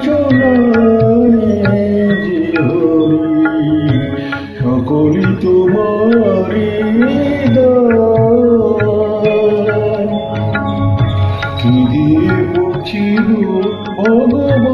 কিছু নাই যে হরি, সকলই তোমারই দান। কি দিয়ে বুঝিব ভগবান?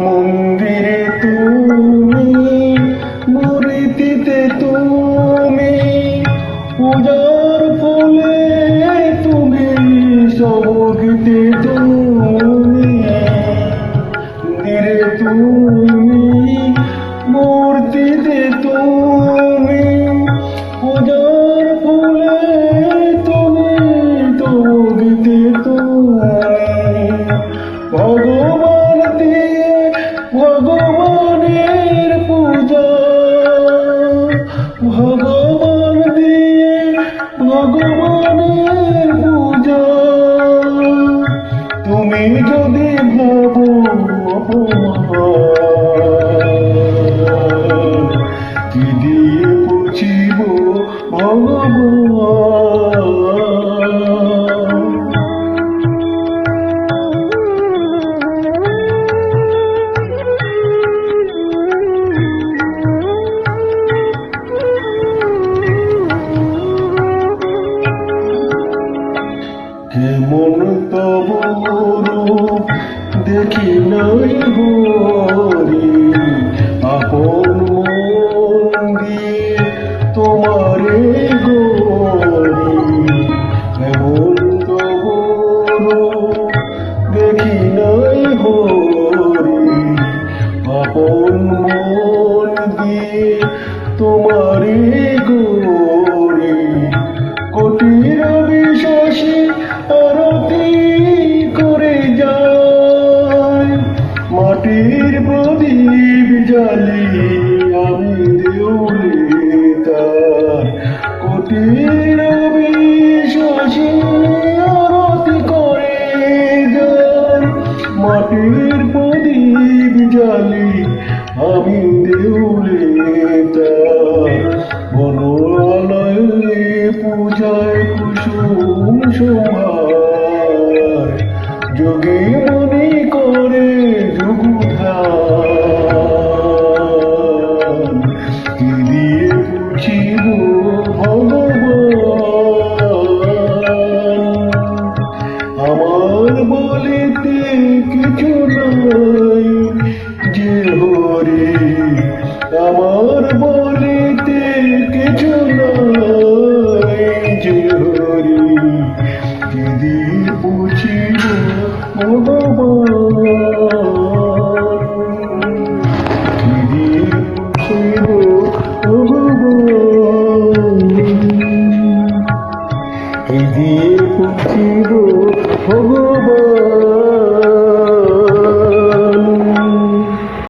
মন্দিরে তুমি, মূর্তিতে তুমি, পূজার ফলে তুমি, সবকিতে তুমি। মন্দিরে তুমি, মূর্তিতে তুমি, পূজার ফলে তুমি, সবকিতে তুমি। ভগবান দিয়ে ভগবানের পূজা, ভগবান দিয়ে ভগবানের পূজা। তুমি যদি ভাবো অপমান, কি দিয়ে বুঝিব ভগবান? কেমন তব রূপ দেখি নাই হরি, আপন মন দিয়ে তোমারে গরি। কেমন তব রূপ দেখি নাই হরি, আপন মন দিয়ে তোমারে গরি। কোটির বিশ্বাসী আরতি করে যায়, মাটির প্রদীপ জ্বালি আমি দেউলে তার। কোটির বিশ্বাসী আরতি করে যায়, মাটির প্রদীপ জ্বালি আমি দেউলে তার। বনলয়ে পূজায় কুসুম সোহার, যোগী মনি করে যোগধান। কি দিয়ে বুঝিব ভগবান? আমার বলিতে কিছু নাই যে হরি, আমার বলিতে কিছু নাই যে হরি। কি দিয়ে বুঝিব ভগবান?